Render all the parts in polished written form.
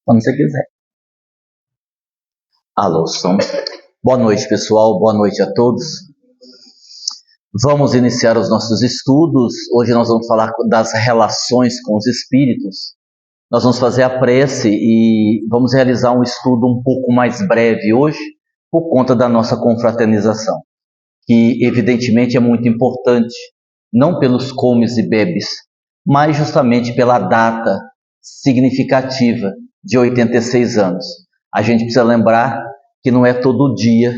Quando você quiser. Alô, som. Boa noite, pessoal. Boa noite a todos. Vamos iniciar os nossos estudos. Hoje nós vamos falar das relações com os espíritos. Nós vamos fazer a prece e vamos realizar um estudo um pouco mais breve hoje, por conta da nossa confraternização, que evidentemente é muito importante, não pelos comes e bebes, mas justamente pela data significativa de 86 anos. A gente precisa lembrar que não é todo dia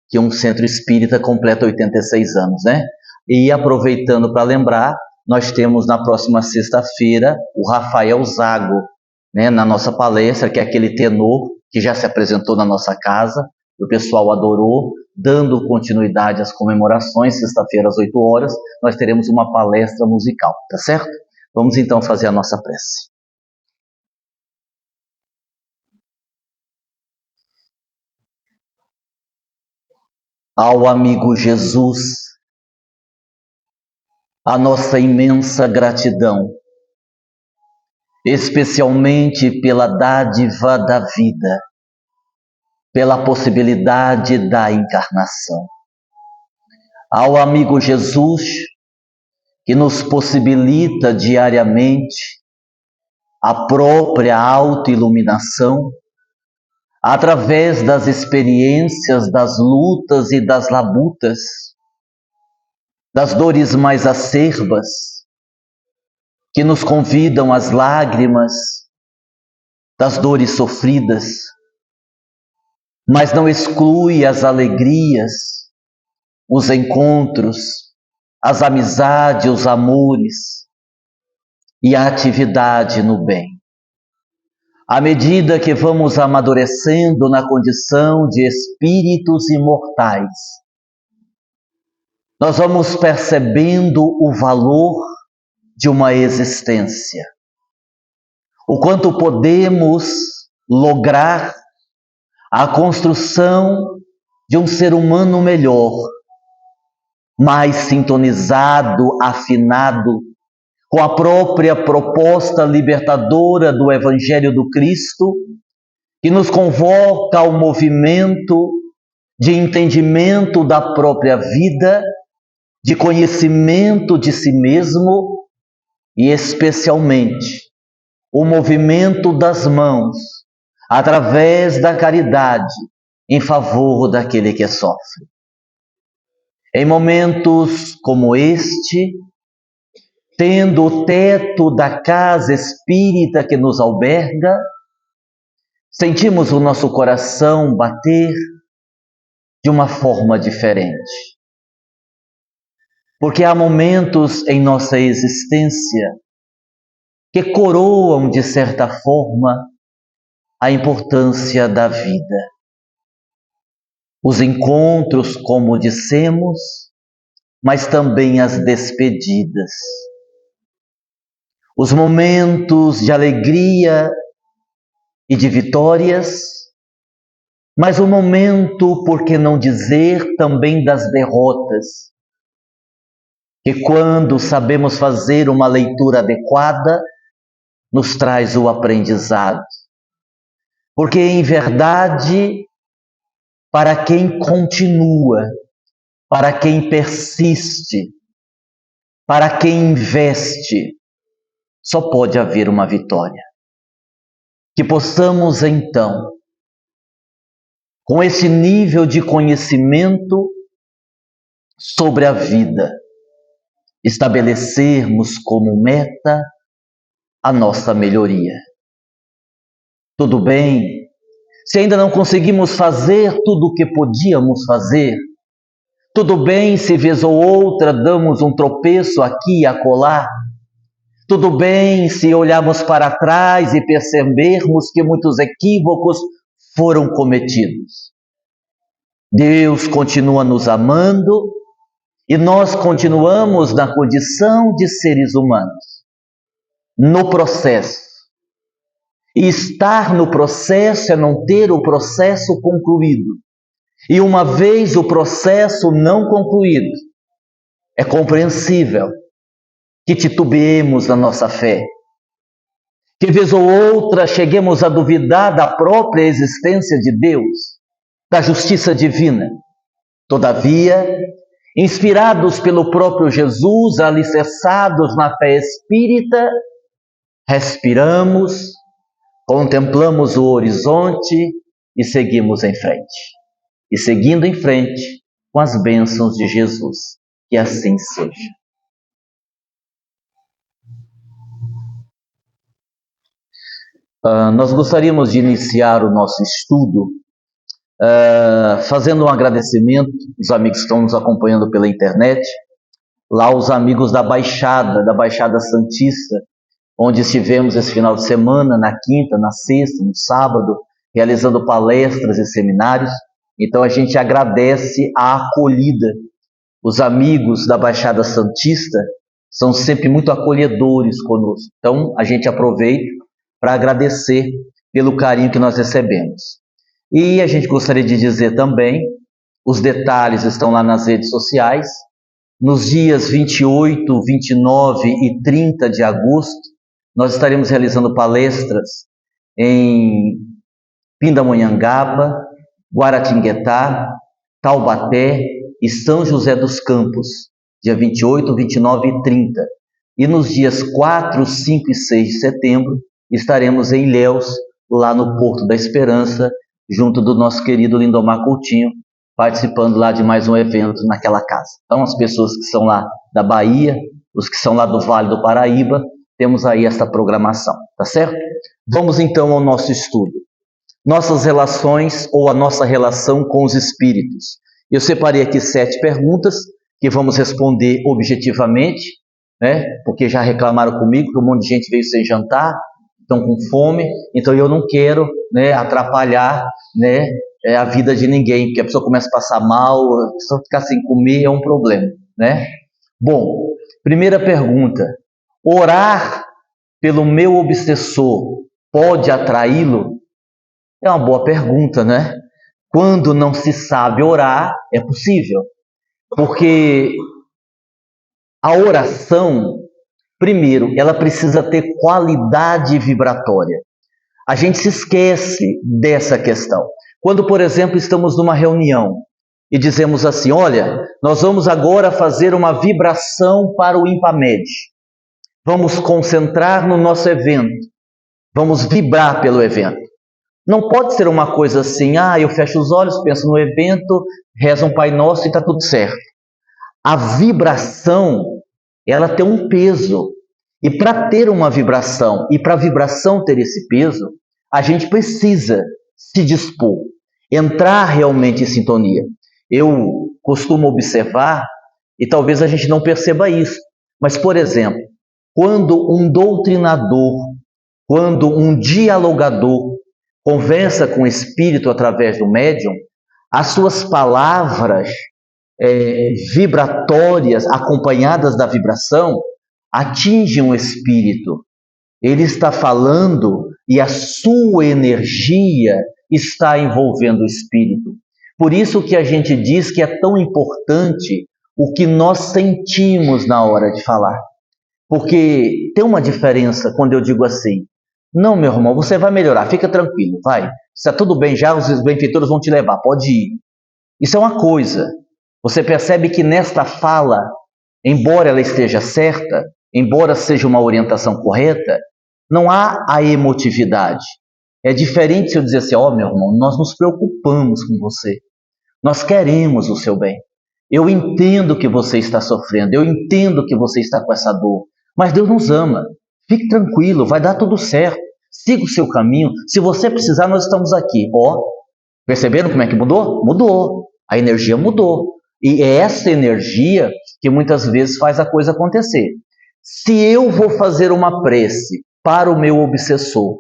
que um centro espírita completa 86 anos, né? E aproveitando para lembrar, nós temos na próxima sexta-feira o Rafael Zago, né, na nossa palestra, que é aquele tenor que já se apresentou na nossa casa, o pessoal adorou, dando continuidade às comemorações. Sexta-feira às 8 horas, nós teremos uma palestra musical, tá certo? Vamos então fazer a nossa prece. Ao amigo Jesus, a nossa imensa gratidão, especialmente pela dádiva da vida, pela possibilidade da encarnação. Ao amigo Jesus, que nos possibilita diariamente a própria autoiluminação, através das experiências, das lutas e das labutas, das dores mais acerbas, que nos convidam às lágrimas, das dores sofridas, mas não exclui as alegrias, os encontros, as amizades, os amores e a atividade no bem. À medida que vamos amadurecendo na condição de espíritos imortais, nós vamos percebendo o valor de uma existência, o quanto podemos lograr a construção de um ser humano melhor, mais sintonizado, afinado com a própria proposta libertadora do Evangelho do Cristo, que nos convoca ao movimento de entendimento da própria vida, de conhecimento de si mesmo e, especialmente, o movimento das mãos através da caridade em favor daquele que sofre. Em momentos como este, tendo o teto da casa espírita que nos alberga, sentimos o nosso coração bater de uma forma diferente. Porque há momentos em nossa existência que coroam, de certa forma, a importância da vida. Os encontros, como dissemos, mas também as despedidas. Os momentos de alegria e de vitórias, mas o momento, por que não dizer, também das derrotas, que quando sabemos fazer uma leitura adequada, nos traz o aprendizado. Porque, em verdade, para quem continua, para quem persiste, para quem investe, só pode haver uma vitória. Que possamos, então, com esse nível de conhecimento sobre a vida, estabelecermos como meta a nossa melhoria. Tudo bem, se ainda não conseguimos fazer tudo o que podíamos fazer, tudo bem se vez ou outra damos um tropeço aqui e acolá, tudo bem se olharmos para trás e percebermos que muitos equívocos foram cometidos. Deus continua nos amando e nós continuamos na condição de seres humanos, no processo. E estar no processo é não ter o processo concluído. E uma vez o processo não concluído, é compreensível que titubeemos na nossa fé, Que vez ou outra cheguemos a duvidar da própria existência de Deus, da justiça divina. Todavia, inspirados pelo próprio Jesus, alicerçados na fé espírita, respiramos, contemplamos o horizonte e seguimos em frente. E seguindo em frente com as bênçãos de Jesus. Que assim seja. Nós gostaríamos de iniciar o nosso estudo fazendo um agradecimento aos amigos que estão nos acompanhando pela internet, lá os amigos da Baixada Santista, onde estivemos esse final de semana, na quinta, na sexta, no sábado, realizando palestras e seminários. Então a gente agradece a acolhida. Os amigos da Baixada Santista são sempre muito acolhedores conosco. Então a gente aproveita para agradecer pelo carinho que nós recebemos. E a gente gostaria de dizer também, os detalhes estão lá nas redes sociais. Nos dias 28, 29 e 30 de agosto, nós estaremos realizando palestras em Pindamonhangaba, Guaratinguetá, Taubaté e São José dos Campos, dia 28, 29 e 30. E nos dias 4, 5 e 6 de setembro, estaremos em Ilhéus, lá no Porto da Esperança, junto do nosso querido Lindomar Coutinho, participando lá de mais um evento naquela casa. Então, as pessoas que são lá da Bahia, os que são lá do Vale do Paraíba, temos aí essa programação, tá certo? Vamos então ao nosso estudo. Nossas relações ou a nossa relação com os espíritos. Eu separei aqui 7 perguntas que vamos responder objetivamente, né? Porque já reclamaram comigo que um monte de gente veio sem jantar, estão com fome, então eu não quero, né, atrapalhar, né, a vida de ninguém, porque a pessoa começa a passar mal, a pessoa ficar sem comer é um problema, né? Bom, primeira pergunta: orar pelo meu obsessor pode atraí-lo? É uma boa pergunta, né? Quando não se sabe orar, é possível, porque a oração, primeiro, ela precisa ter qualidade vibratória. A gente se esquece dessa questão. Quando, por exemplo, estamos numa reunião e dizemos assim: olha, nós vamos agora fazer uma vibração para o IMPAMED. Vamos concentrar no nosso evento. Vamos vibrar pelo evento. Não pode ser uma coisa assim: eu fecho os olhos, penso no evento, rezo um Pai Nosso e está tudo certo. A vibração, ela tem um peso. E para ter uma vibração, e para a vibração ter esse peso, a gente precisa se dispor, entrar realmente em sintonia. Eu costumo observar, e talvez a gente não perceba isso, mas, por exemplo, quando um doutrinador, quando um dialogador conversa com o espírito através do médium, as suas palavras vibratórias, acompanhadas da vibração, atingem o espírito. Ele está falando e a sua energia está envolvendo o espírito. Por isso que a gente diz que é tão importante o que nós sentimos na hora de falar. Porque tem uma diferença quando eu digo assim: não, meu irmão, você vai melhorar, fica tranquilo, vai. Está tudo bem já, os benfeitores vão te levar, pode ir. Isso é uma coisa. Você percebe que nesta fala, embora ela esteja certa, embora seja uma orientação correta, não há a emotividade. É diferente se eu dizer assim: meu irmão, nós nos preocupamos com você. Nós queremos o seu bem. Eu entendo que você está sofrendo, eu entendo que você está com essa dor, mas Deus nos ama. Fique tranquilo, vai dar tudo certo. Siga o seu caminho. Se você precisar, nós estamos aqui. Perceberam como é que mudou? Mudou. A energia mudou. E é essa energia que muitas vezes faz a coisa acontecer. Se eu vou fazer uma prece para o meu obsessor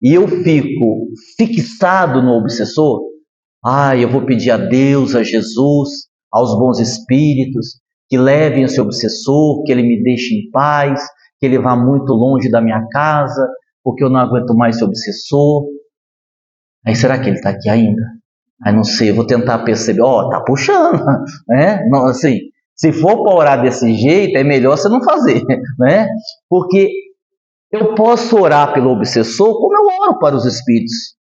e eu fico fixado no obsessor, eu vou pedir a Deus, a Jesus, aos bons espíritos, que levem esse obsessor, que ele me deixe em paz, que ele vá muito longe da minha casa, porque eu não aguento mais esse obsessor. Aí será que ele está aqui ainda? Não sei, eu vou tentar perceber. Tá puxando, né? Não, assim, se for para orar desse jeito, é melhor você não fazer, né? Porque Eu posso orar pelo obsessor como eu oro para os espíritos,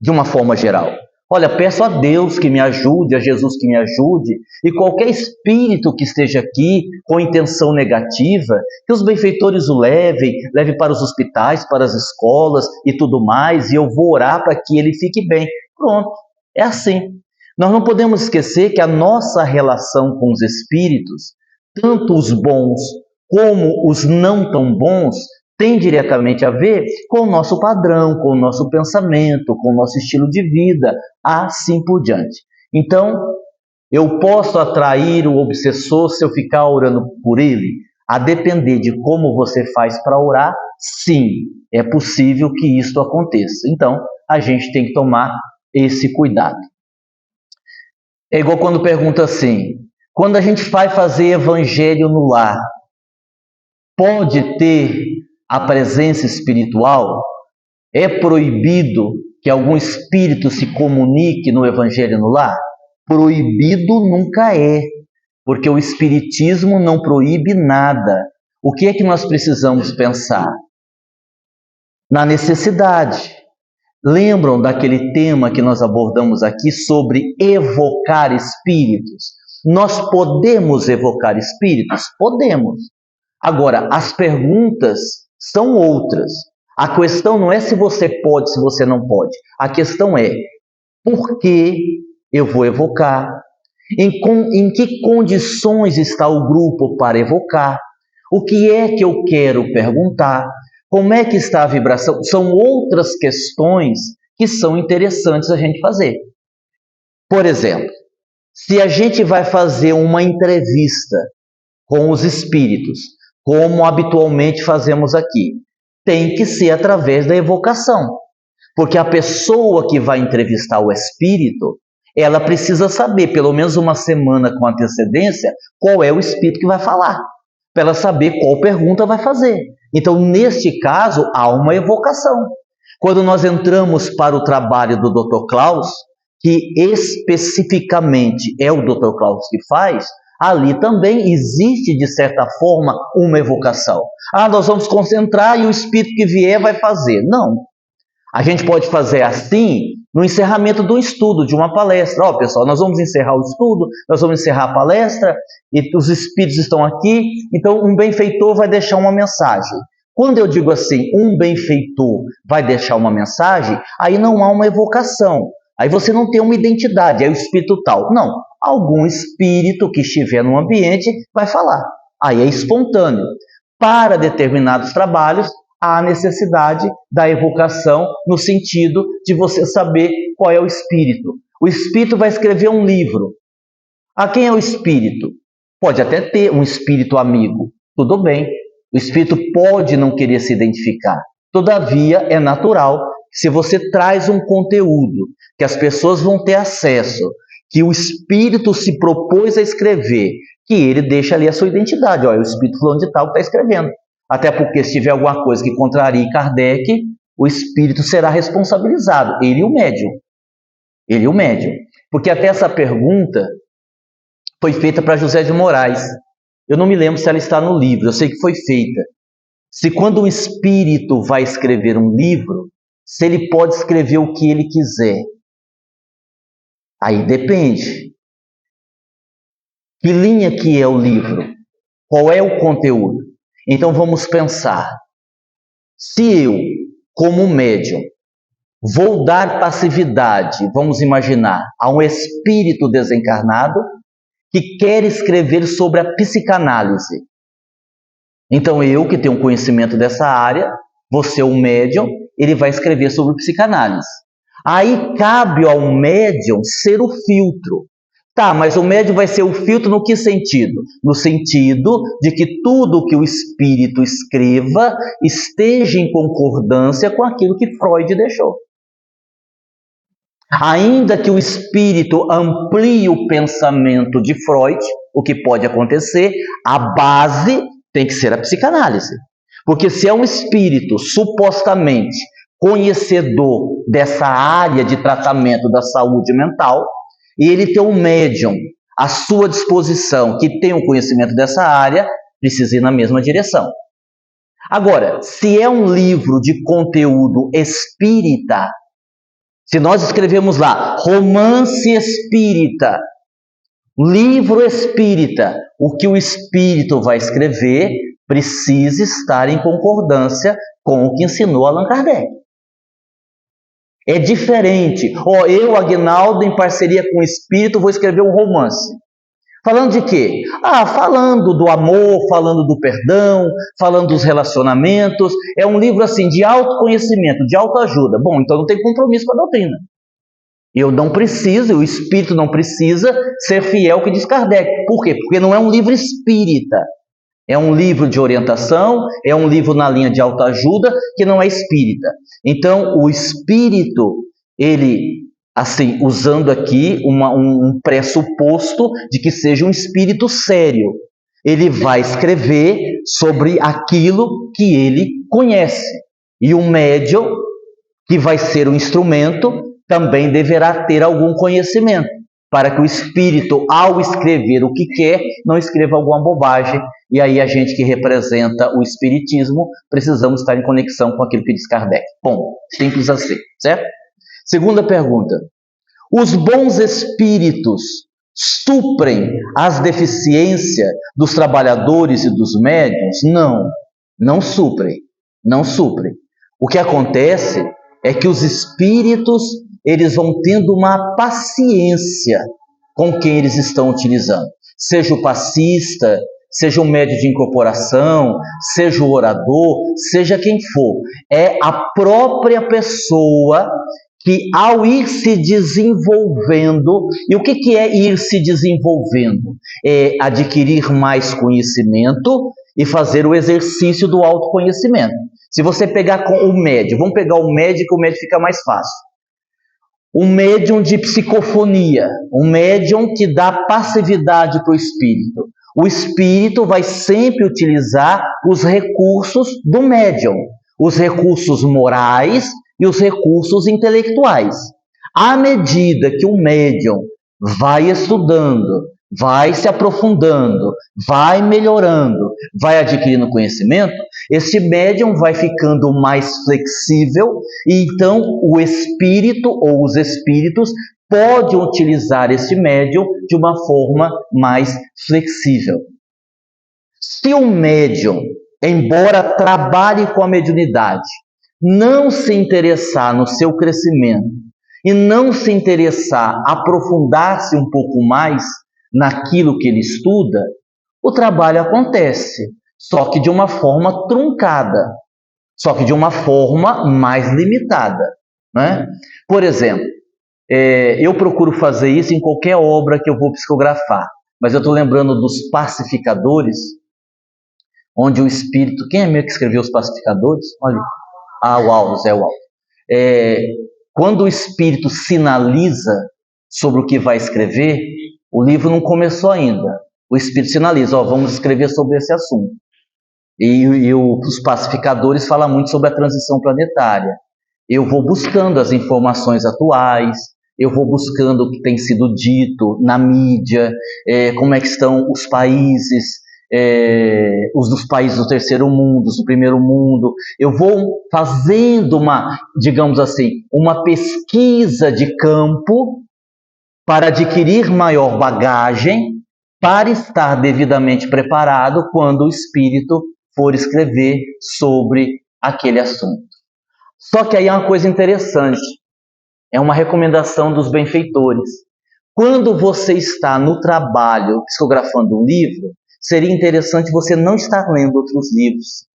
de uma forma geral. Olha, peço a Deus que me ajude, a Jesus que me ajude, e qualquer espírito que esteja aqui com intenção negativa, que os benfeitores o leve para os hospitais, para as escolas e tudo mais, e eu vou orar para que ele fique bem. Pronto, é assim. Nós não podemos esquecer que a nossa relação com os espíritos, tanto os bons como os não tão bons, tem diretamente a ver com o nosso padrão, com o nosso pensamento, com o nosso estilo de vida, assim por diante. Então, eu posso atrair o obsessor se eu ficar orando por ele? A depender de como você faz para orar, sim, é possível que isso aconteça. Então, a gente tem que tomar esse cuidado. É igual quando pergunta assim, quando a gente vai fazer evangelho no lar, pode ter a presença espiritual? É proibido que algum espírito se comunique no evangelho no lar? Proibido nunca é, porque o espiritismo não proíbe nada. O que é que nós precisamos pensar? Na necessidade. Lembram daquele tema que nós abordamos aqui sobre evocar espíritos? Nós podemos evocar espíritos? Podemos. Agora, as perguntas são outras. A questão não é se você pode, se você não pode. A questão é, por que eu vou evocar? Em que condições está o grupo para evocar? O que é que eu quero perguntar? Como é que está a vibração? São outras questões que são interessantes a gente fazer. Por exemplo, se a gente vai fazer uma entrevista com os espíritos, como habitualmente fazemos aqui, tem que ser através da evocação. Porque a pessoa que vai entrevistar o espírito, ela precisa saber, pelo menos uma semana com antecedência, qual é o espírito que vai falar, para ela saber qual pergunta vai fazer. Então, neste caso, há uma evocação. Quando nós entramos para o trabalho do Dr. Klaus, que especificamente é o Dr. Klaus que faz, ali também existe, de certa forma, uma evocação. Nós vamos concentrar e o espírito que vier vai fazer. Não. A gente pode fazer assim no encerramento do estudo, de uma palestra. Pessoal, nós vamos encerrar o estudo, nós vamos encerrar a palestra, e os espíritos estão aqui, então um benfeitor vai deixar uma mensagem. Quando eu digo assim, um benfeitor vai deixar uma mensagem, aí não há uma evocação. Aí você não tem uma identidade, é o espírito tal. Não, algum espírito que estiver no ambiente vai falar. Aí é espontâneo. Para determinados trabalhos, há a necessidade da evocação no sentido de você saber qual é o espírito. O espírito vai escrever um livro. Quem é o espírito? Pode até ter um espírito amigo. Tudo bem. O espírito pode não querer se identificar. Todavia, é natural que se você traz um conteúdo que as pessoas vão ter acesso, que o espírito se propôs a escrever, que ele deixa ali a sua identidade. Olha, o espírito fulano de tal que está escrevendo. Até porque se tiver alguma coisa que contrarie Kardec, o espírito será responsabilizado. Ele e o médium. Ele e o médium. Porque até essa pergunta foi feita para José de Moraes. Eu não me lembro se ela está no livro, eu sei que foi feita. Se quando um espírito vai escrever um livro, se ele pode escrever o que ele quiser. Aí depende. Que linha que é o livro? Qual é o conteúdo? Então vamos pensar. Se eu, como médium, vou dar passividade, vamos imaginar, a um espírito desencarnado que quer escrever sobre a psicanálise. Então eu, que tenho um conhecimento dessa área, vou ser um médium, ele vai escrever sobre psicanálise. Aí cabe ao médium ser o filtro. Tá, mas o médium vai ser o filtro no que sentido? No sentido de que tudo que o espírito escreva esteja em concordância com aquilo que Freud deixou. Ainda que o espírito amplie o pensamento de Freud, o que pode acontecer, a base tem que ser a psicanálise. Porque se é um espírito supostamente conhecedor dessa área de tratamento da saúde mental, e ele tem um médium à sua disposição que tem o conhecimento dessa área, precisa ir na mesma direção. Agora, se é um livro de conteúdo espírita, se nós escrevemos lá, romance espírita, livro espírita, o que o espírito vai escrever precisa estar em concordância com o que ensinou Allan Kardec. É diferente. Eu, Aguinaldo, em parceria com o espírito, vou escrever um romance. Falando de quê? Falando do amor, falando do perdão, falando dos relacionamentos. É um livro assim de autoconhecimento, de autoajuda. Bom, então não tem compromisso com a doutrina. Eu não preciso, o espírito não precisa ser fiel ao que diz Kardec. Por quê? Porque não é um livro espírita. É um livro de orientação, é um livro na linha de autoajuda, que não é espírita. Então, o espírito, ele, assim, usando aqui um pressuposto de que seja um espírito sério, ele vai escrever sobre aquilo que ele conhece. E o médium, que vai ser o instrumento, também deverá ter algum conhecimento, para que o espírito, ao escrever o que quer, não escreva alguma bobagem. E aí a gente que representa o espiritismo, precisamos estar em conexão com aquilo que diz Kardec. Bom, simples assim, certo? Segunda pergunta. Os bons espíritos suprem as deficiências dos trabalhadores e dos médiuns? Não, não suprem, não suprem. O que acontece é que os espíritos, eles vão tendo uma paciência com quem eles estão utilizando. Seja o passista, seja o médium de incorporação, seja o orador, seja quem for. É a própria pessoa que, ao ir se desenvolvendo, e o que é ir se desenvolvendo? É adquirir mais conhecimento e fazer o exercício do autoconhecimento. Se você pegar com o médium, vamos pegar o médium, que o médium fica mais fácil. Um médium de psicofonia, um médium que dá passividade para o espírito. O espírito vai sempre utilizar os recursos do médium, os recursos morais e os recursos intelectuais. À medida que o médium vai estudando, vai se aprofundando, vai melhorando, vai adquirindo conhecimento, esse médium vai ficando mais flexível e então o espírito ou os espíritos podem utilizar esse médium de uma forma mais flexível. Se o médium, embora trabalhe com a mediunidade, não se interessar no seu crescimento e não se interessar, aprofundar-se um pouco mais naquilo que ele estuda, o trabalho acontece, só que de uma forma truncada, só que de uma forma mais limitada, né? Por exemplo, eu procuro fazer isso em qualquer obra que eu vou psicografar, mas eu estou lembrando dos pacificadores, onde o espírito... Quem é mesmo que escreveu os pacificadores? Olha, o Alves, é o Alves. Quando o espírito sinaliza sobre o que vai escrever, o livro não começou ainda. O espírito sinaliza, vamos escrever sobre esse assunto. E os pacificadores falam muito sobre a transição planetária. Eu vou buscando as informações atuais, eu vou buscando o que tem sido dito na mídia, como é que estão os países, os dos países do terceiro mundo, os do primeiro mundo. Eu vou fazendo digamos assim, uma pesquisa de campo para adquirir maior bagagem, para estar devidamente preparado quando o espírito for escrever sobre aquele assunto. Só que aí é uma coisa interessante, é uma recomendação dos benfeitores. Quando você está no trabalho psicografando um livro, seria interessante você não estar lendo outros livros,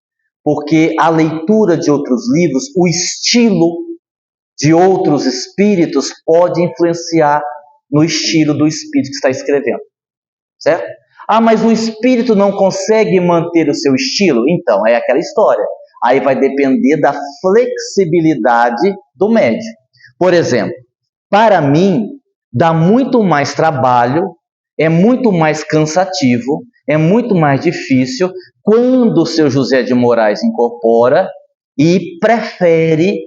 porque a leitura de outros livros, o estilo de outros espíritos pode influenciar no estilo do espírito que está escrevendo, certo? Mas o espírito não consegue manter o seu estilo? Então, é aquela história. Aí vai depender da flexibilidade do médium. Por exemplo, para mim, dá muito mais trabalho, é muito mais cansativo, é muito mais difícil quando o seu José de Moraes incorpora e prefere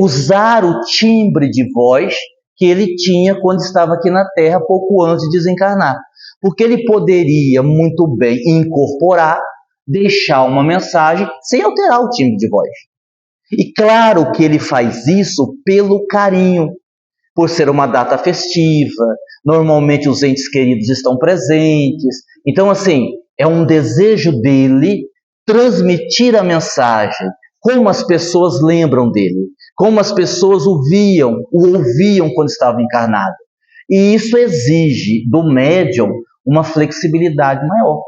usar o timbre de voz que ele tinha quando estava aqui na Terra, pouco antes de desencarnar. Porque ele poderia muito bem incorporar, deixar uma mensagem sem alterar o timbre de voz. E claro que ele faz isso pelo carinho, por ser uma data festiva, normalmente os entes queridos estão presentes. Então, assim, é um desejo dele transmitir a mensagem, como as pessoas lembram dele, como as pessoas o ouviam quando estava encarnado. E isso exige do médium uma flexibilidade maior.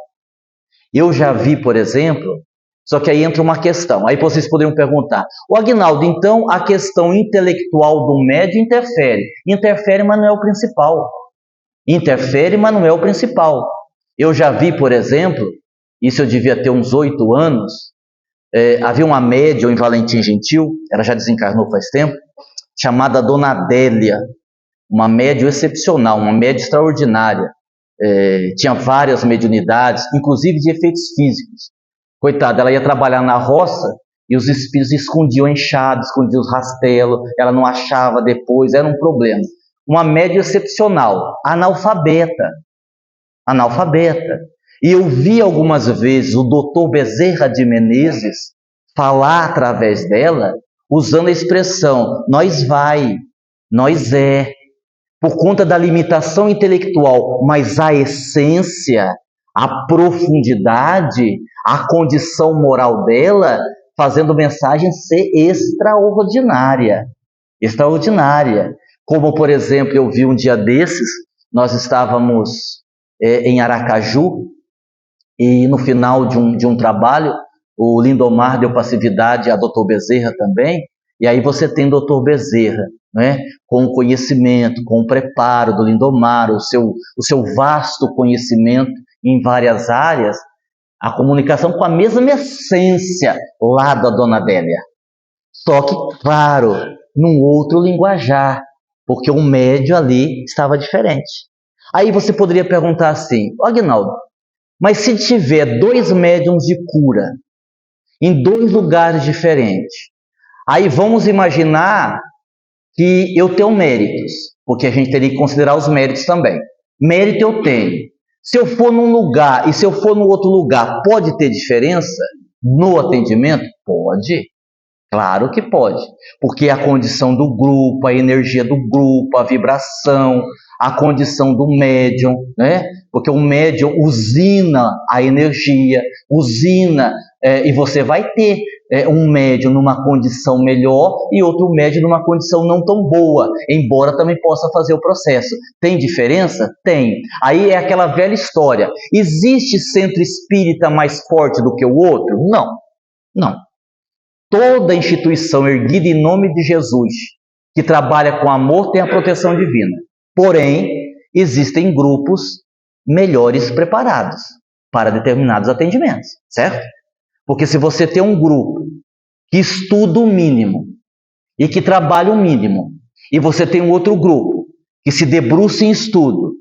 Eu já vi, por exemplo, só que aí entra uma questão. Aí vocês poderiam perguntar, o Aguinaldo, então a questão intelectual do médium interfere? Interfere, mas não é o principal. Interfere, mas não é o principal. Eu já vi, por exemplo, isso eu devia ter uns 8 anos, havia uma médium em Valentim Gentil, ela já desencarnou faz tempo, chamada Dona Adélia, uma médium excepcional, uma médium extraordinária. Tinha várias mediunidades, inclusive de efeitos físicos. Coitada, ela ia trabalhar na roça e os espíritos escondiam enxada, escondiam os rastelos, ela não achava depois, era um problema. Uma médium excepcional, analfabeta. E eu vi algumas vezes o Dr. Bezerra de Menezes falar através dela, usando a expressão nós vai, nós é, por conta da limitação intelectual, mas a essência, a profundidade, a condição moral dela, fazendo a mensagem ser extraordinária. Extraordinária. Como, por exemplo, eu vi um dia desses, nós estávamos em Aracaju, e no final de um trabalho, o Lindomar deu passividade a Dr. Bezerra também, e aí você tem Dr. Bezerra, né, com o conhecimento, com o preparo do Lindomar, o seu vasto conhecimento em várias áreas, a comunicação com a mesma essência lá da Dona Adélia. Só que, claro, num outro linguajar, porque o médium ali estava diferente. Aí você poderia perguntar assim, Aguinaldo, mas se tiver 2 médiums de cura em 2 lugares diferentes, aí vamos imaginar que eu tenho méritos, porque a gente teria que considerar os méritos também. Mérito eu tenho. Se eu for num lugar e se eu for no outro lugar, pode ter diferença no atendimento? Pode. Claro que pode, porque a condição do grupo, a energia do grupo, a vibração, a condição do médium, né? Porque o médium usina a energia, e você vai ter um médium numa condição melhor e outro médium numa condição não tão boa, embora também possa fazer o processo. Tem diferença? Tem. Aí é aquela velha história. Existe centro espírita mais forte do que o outro? Não. Não. Toda instituição erguida em nome de Jesus, que trabalha com amor, tem a proteção divina. Porém, existem grupos melhores preparados para determinados atendimentos, certo? Porque se você tem um grupo que estuda o mínimo e que trabalha o mínimo, e você tem um outro grupo que se debruça em estudo,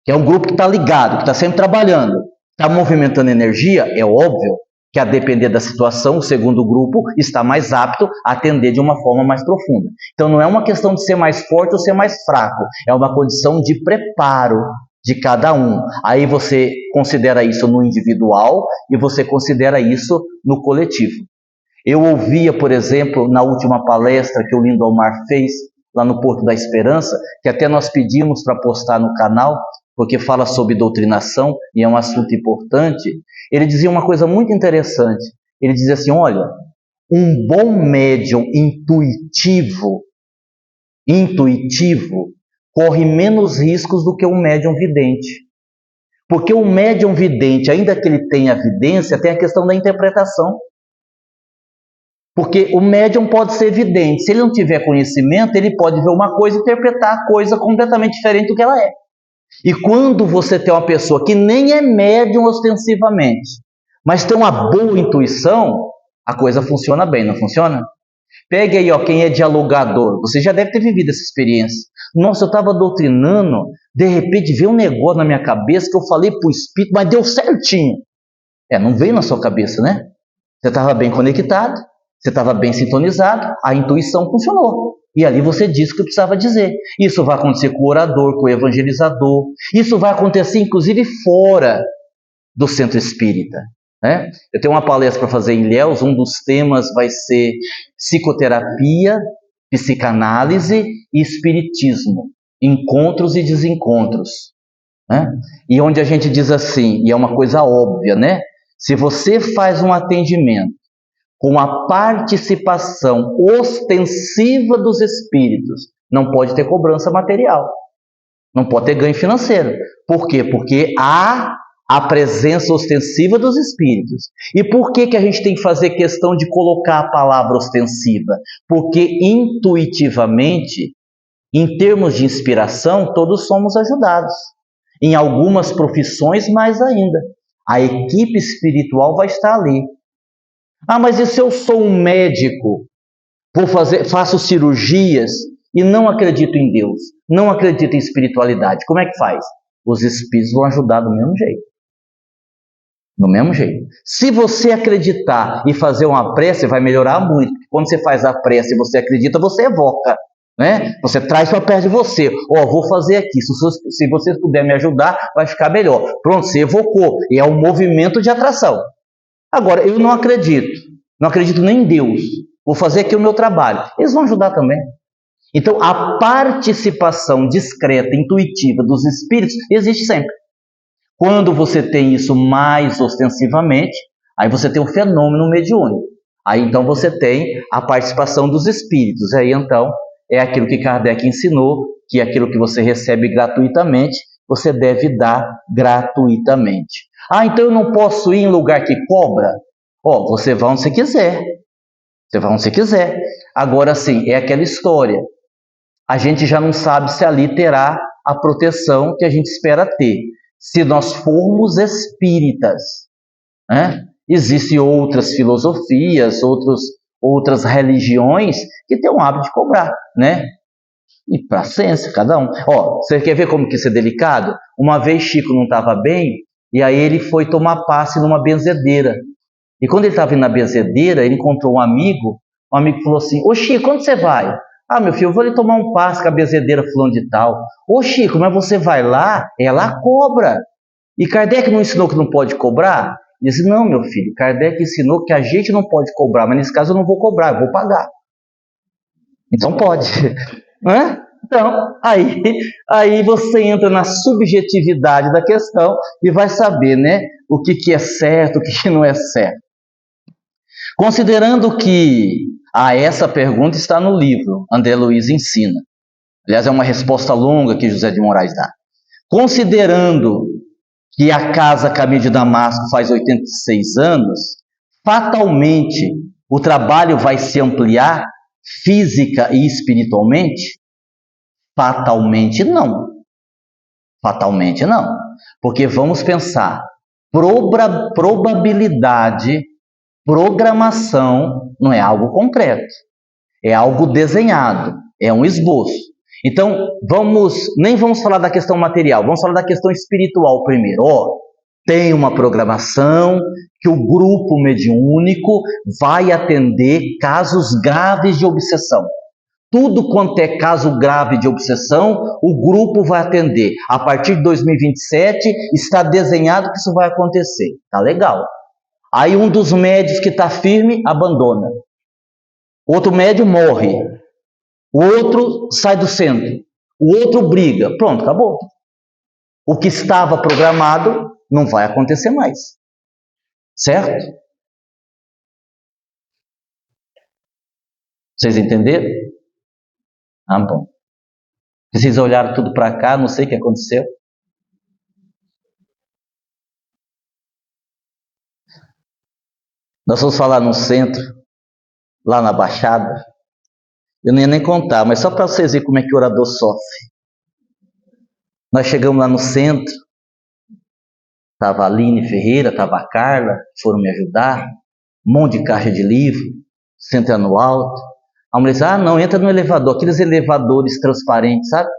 que é um grupo que está ligado, que está sempre trabalhando, está movimentando energia, é óbvio que a depender da situação, o segundo grupo está mais apto a atender de uma forma mais profunda. Então não é uma questão de ser mais forte ou ser mais fraco, é uma condição de preparo de cada um. Aí você considera isso no individual e você considera isso no coletivo. Eu ouvia, por exemplo, na última palestra que o Lindomar fez lá no Porto da Esperança, que até nós pedimos para postar no canal, porque fala sobre doutrinação e é um assunto importante. Ele dizia uma coisa muito interessante. Ele dizia assim, olha, um bom médium intuitivo corre menos riscos do que um médium vidente. Porque o médium vidente, ainda que ele tenha vidência, tem a questão da interpretação. Porque o médium pode ser vidente. Se ele não tiver conhecimento, ele pode ver uma coisa e interpretar a coisa completamente diferente do que ela é. E quando você tem uma pessoa que nem é médium ostensivamente, mas tem uma boa intuição, a coisa funciona bem, não funciona? Pegue aí, quem é dialogador, você já deve ter vivido essa experiência. Nossa, eu estava doutrinando, de repente veio um negócio na minha cabeça que eu falei para o espírito, mas deu certinho. Não veio na sua cabeça, né? Você estava bem conectado, você estava bem sintonizado, a intuição funcionou. E ali você disse o que precisava dizer. Isso vai acontecer com o orador, com o evangelizador. Isso vai acontecer, inclusive, fora do centro espírita. né? Eu tenho uma palestra para fazer em Ilhéus, um dos temas vai ser psicoterapia, psicanálise e espiritismo, encontros e desencontros, né? E onde a gente diz assim, e é uma coisa óbvia, né? Se você faz um atendimento com a participação ostensiva dos espíritos, não pode ter cobrança material, não pode ter ganho financeiro. Por quê? Porque há a presença ostensiva dos espíritos. E por que a gente tem que fazer questão de colocar a palavra ostensiva? Porque intuitivamente, em termos de inspiração, todos somos ajudados. Em algumas profissões, mais ainda. A equipe espiritual vai estar ali. Ah, mas e se eu sou um médico, faço cirurgias e não acredito em Deus, não acredito em espiritualidade, como é que faz? Os espíritos vão ajudar do mesmo jeito. Do mesmo jeito. Se você acreditar e fazer uma prece, vai melhorar muito. Quando você faz a prece e você acredita, você evoca, né? Você traz para perto de você. Vou fazer aqui. Se você puder me ajudar, vai ficar melhor. Pronto, você evocou. E é um movimento de atração. Agora, eu não acredito. Não acredito nem em Deus. Vou fazer aqui o meu trabalho. Eles vão ajudar também. Então, a participação discreta, intuitiva dos espíritos existe sempre. Quando você tem isso mais ostensivamente, aí você tem um fenômeno mediúnico. Aí então você tem a participação dos espíritos. Aí então é aquilo que Kardec ensinou, que aquilo que você recebe gratuitamente, você deve dar gratuitamente. Então eu não posso ir em lugar que cobra? Você vai onde você quiser. Você vai onde você quiser. Agora sim, é aquela história. A gente já não sabe se ali terá a proteção que a gente espera ter. Se nós formos espíritas, né? Existem outras filosofias, outras religiões que têm o hábito de cobrar, né? E para a ciência, cada um. Você quer ver como que isso é delicado? Uma vez Chico não estava bem, e aí ele foi tomar passe numa benzedeira. E quando ele estava indo na benzedeira, ele encontrou um amigo falou assim, ô Chico, onde você vai? Meu filho, eu vou ali tomar um passe com a benzedeira fulano de tal. Ô Chico, mas você vai lá, ela cobra. E Kardec não ensinou que não pode cobrar? Ele disse, não, meu filho, Kardec ensinou que a gente não pode cobrar, mas nesse caso eu não vou cobrar, eu vou pagar. Então pode. Né? Então, aí você entra na subjetividade da questão e vai saber, né, o que é certo, o que não é certo. Considerando que essa pergunta está no livro, André Luiz ensina. Aliás, é uma resposta longa que José de Moraes dá. Considerando que a casa Caminho de Damasco faz 86 anos, fatalmente o trabalho vai se ampliar física e espiritualmente? Fatalmente não. Fatalmente não. Porque vamos pensar, probabilidade, programação não é algo concreto, é algo desenhado, é um esboço. Então, nem vamos falar da questão material, vamos falar da questão espiritual primeiro. Tem uma programação que o grupo mediúnico vai atender casos graves de obsessão. Tudo quanto é caso grave de obsessão, o grupo vai atender. A partir de 2027, está desenhado que isso vai acontecer. Tá legal. Aí um dos médios que está firme, abandona. Outro médio morre. O outro sai do centro. O outro briga. Pronto, acabou. O que estava programado não vai acontecer mais. Certo? Vocês entenderam? Bom. Vocês olharam tudo para cá, não sei o que aconteceu. Nós vamos falar no centro, lá na Baixada. Eu não ia nem contar, mas só para vocês verem como é que o orador sofre. Nós chegamos lá no centro, estava a Aline Ferreira, estava a Carla, foram me ajudar, um monte de caixa de livro, centro no alto. A mulher disse, não, entra no elevador, aqueles elevadores transparentes, sabe?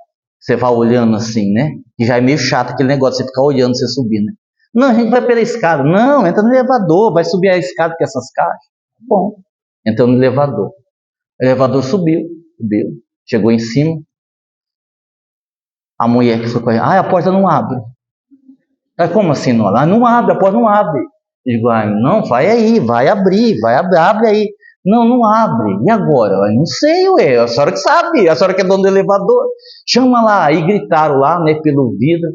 Você vai olhando assim, né? Que já é meio chato aquele negócio, você ficar olhando você subir, né? Não, a gente vai pela escada. Não, entra no elevador, vai subir a escada com essas caixas. Bom, entrou no elevador. O elevador subiu, chegou em cima. A mulher que foi correndo, a porta não abre. Como assim não abre? Não abre, a porta não abre. Eu digo, não, vai aí, vai abrir, abre aí. Não, não abre. E agora? Eu não sei, ué, a senhora que sabe, a senhora que é dono do elevador. Chama lá, aí gritaram lá, né, pelo vidro.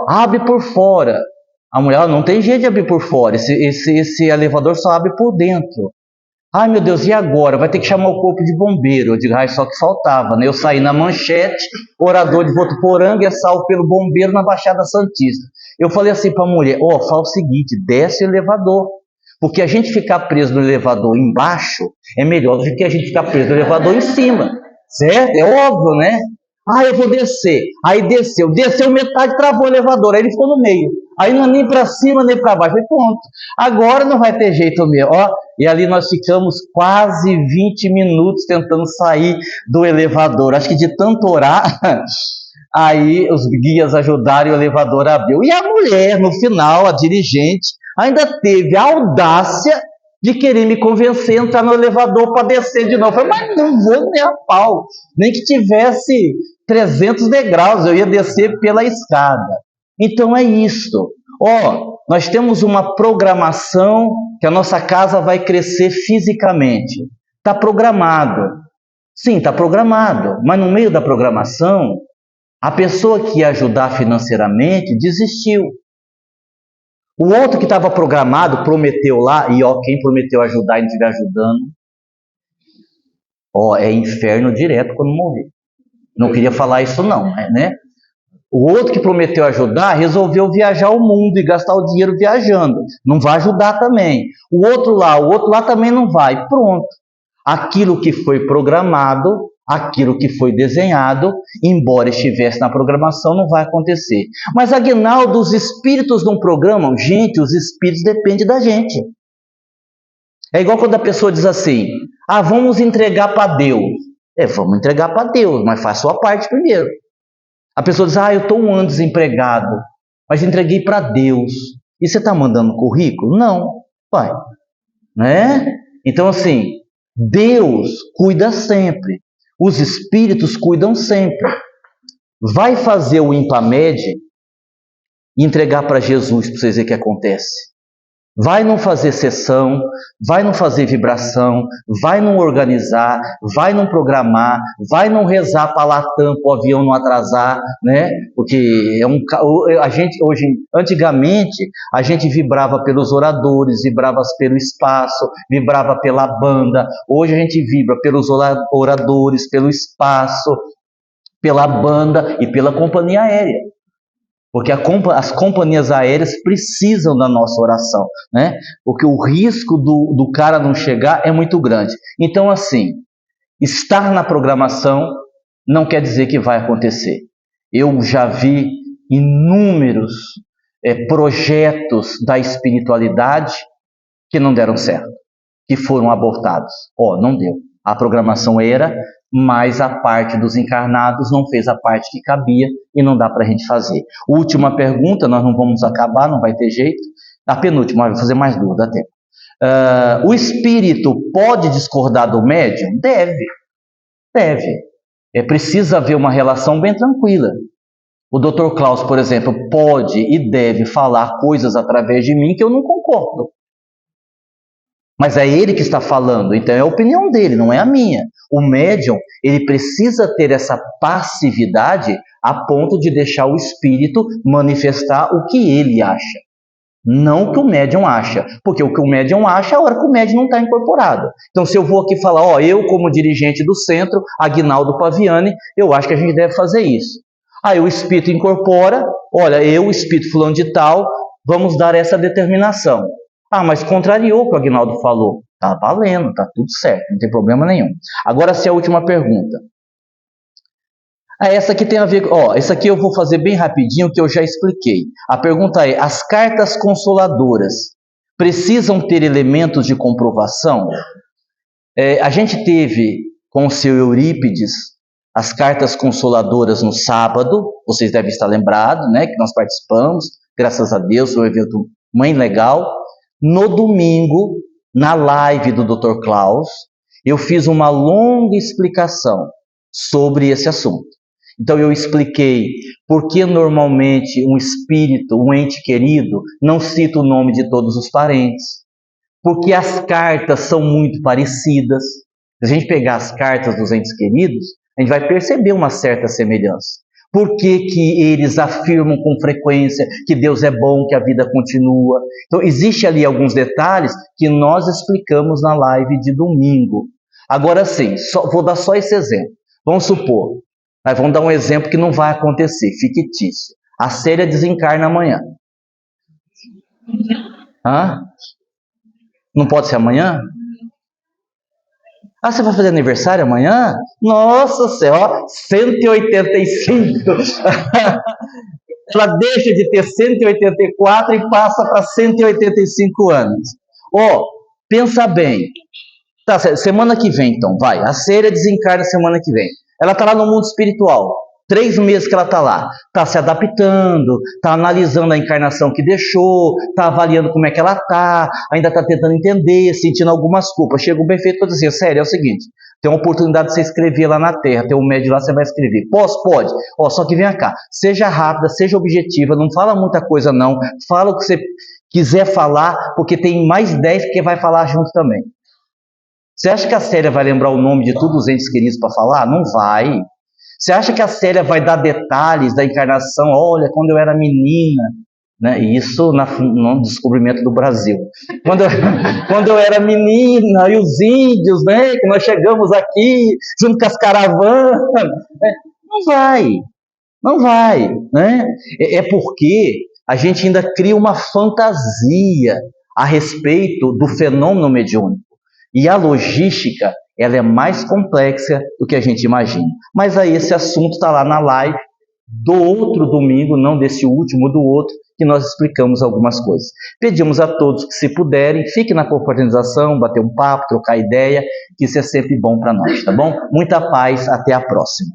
Abre por fora. A mulher, não tem jeito de abrir por fora, esse elevador só abre por dentro. Ai, meu Deus, e agora? Vai ter que chamar o corpo de bombeiro. Eu digo, só que faltava, né? Eu saí na manchete, orador de Votuporanga é salvo pelo bombeiro na Baixada Santista. Eu falei assim para a mulher, fala o seguinte, desce o elevador. Porque a gente ficar preso no elevador embaixo é melhor do que a gente ficar preso no elevador em cima. Certo? É óbvio, né? Eu vou descer. Aí desceu metade, travou o elevador. Aí ele ficou no meio. Aí não é nem para cima nem para baixo. Falei, pronto. Agora não vai ter jeito mesmo. E ali nós ficamos quase 20 minutos tentando sair do elevador. Acho que de tanto orar, aí os guias ajudaram e o elevador abriu. E a mulher, no final, a dirigente, ainda teve a audácia de querer me convencer a entrar no elevador para descer de novo. Eu falei, mas não vou nem a pau. Nem que tivesse 300 degraus, eu ia descer pela escada. Então é isto. Nós temos uma programação que a nossa casa vai crescer fisicamente. Está programado. Sim, está programado. Mas no meio da programação, a pessoa que ia ajudar financeiramente desistiu. O outro que estava programado, prometeu lá, e quem prometeu ajudar e não estiver ajudando, é inferno direto quando morrer. Não queria falar isso não, né? O outro que prometeu ajudar, resolveu viajar o mundo e gastar o dinheiro viajando. Não vai ajudar também. O outro lá também não vai. Pronto. Aquilo que foi programado, aquilo que foi desenhado, embora estivesse na programação, não vai acontecer. Mas, Aguinaldo, os espíritos não programam? Gente, os espíritos dependem da gente. É igual quando a pessoa diz assim, vamos entregar para Deus. Vamos entregar para Deus, mas faz a sua parte primeiro. A pessoa diz, eu estou um ano desempregado, mas entreguei para Deus. E você está mandando currículo? Não, vai. Né? Então, assim, Deus cuida sempre. Os espíritos cuidam sempre. Vai fazer o Impamed e entregar para Jesus para vocês verem o que acontece. Vai não fazer sessão, vai não fazer vibração, vai não organizar, vai não programar, vai não rezar para a Latam, para o avião não atrasar, né? Porque antigamente a gente vibrava pelos oradores, vibrava pelo espaço, vibrava pela banda. Hoje a gente vibra pelos oradores, pelo espaço, pela banda e pela companhia aérea. Porque as companhias aéreas precisam da nossa oração, né? Porque o risco do cara não chegar é muito grande. Então, assim, estar na programação não quer dizer que vai acontecer. Eu já vi inúmeros projetos da espiritualidade que não deram certo, que foram abortados. Não deu. A programação era, mas a parte dos encarnados não fez a parte que cabia e não dá para a gente fazer. Última pergunta, nós não vamos acabar, não vai ter jeito. A penúltima, vai fazer mais duas, dá tempo. O espírito pode discordar do médium? Deve. Precisa haver uma relação bem tranquila. O Dr. Klaus, por exemplo, pode e deve falar coisas através de mim que eu não concordo. Mas é ele que está falando, então é a opinião dele, não é a minha. O médium, ele precisa ter essa passividade a ponto de deixar o espírito manifestar o que ele acha. Não o que o médium acha. Porque o que o médium acha é a hora que o médium não está incorporado. Então, se eu vou aqui falar, eu como dirigente do centro, Aguinaldo Paviani, eu acho que a gente deve fazer isso. Aí o espírito incorpora, eu, o espírito fulano de tal, vamos dar essa determinação. Mas contrariou o que o Aguinaldo falou. Tá valendo, tá tudo certo, não tem problema nenhum. Agora, a última pergunta. Essa aqui tem a ver... essa aqui eu vou fazer bem rapidinho, que eu já expliquei. A pergunta é, as cartas consoladoras precisam ter elementos de comprovação? A gente teve com o seu Eurípides as cartas consoladoras no sábado, vocês devem estar lembrados, né, que nós participamos, graças a Deus, foi um evento muito legal. No domingo, na live do Dr. Klaus, eu fiz uma longa explicação sobre esse assunto. Então eu expliquei por que normalmente um espírito, um ente querido, não cita o nome de todos os parentes. Porque as cartas são muito parecidas. Se a gente pegar as cartas dos entes queridos, a gente vai perceber uma certa semelhança. Por que eles afirmam com frequência que Deus é bom, que a vida continua? Então, existe ali alguns detalhes que nós explicamos na live de domingo. Agora sim, vou dar só esse exemplo. Vamos supor, vamos dar um exemplo que não vai acontecer, fictício. A Célia desencarna amanhã. Hã? Não pode ser amanhã? Ah, você vai fazer aniversário amanhã? Nossa Senhora, 185. Ela deixa de ter 184 e passa para 185 anos. Pensa bem. Tá, semana que vem, então, vai. A Célia desencarna semana que vem. Ela está lá no mundo espiritual. 3 meses que ela está lá. Está se adaptando, está analisando a encarnação que deixou, está avaliando como é que ela está, ainda está tentando entender, sentindo algumas culpas. Chega o benfeito para dizer, sério, é o seguinte, tem uma oportunidade de você escrever lá na Terra, tem um médium lá, você vai escrever. Posso? Pode. Só que vem cá, seja rápida, seja objetiva, não fala muita coisa não, fala o que você quiser falar, porque tem mais 10 que vai falar junto também. Você acha que a Célia vai lembrar o nome de todos os entes queridos para falar? Não vai. Você acha que a Célia vai dar detalhes da encarnação? Olha, quando eu era menina, né? Isso no descobrimento do Brasil. Quando eu era menina, e os índios, né? Que nós chegamos aqui, junto com as caravanas. Não vai, né? É porque a gente ainda cria uma fantasia a respeito do fenômeno mediúnico. E a logística, ela é mais complexa do que a gente imagina. Mas aí esse assunto está lá na live do outro domingo, não desse último, do outro, que nós explicamos algumas coisas. Pedimos a todos que, se puderem, fiquem na confraternização, bater um papo, trocar ideia, que isso é sempre bom para nós, tá bom? Muita paz, até a próxima.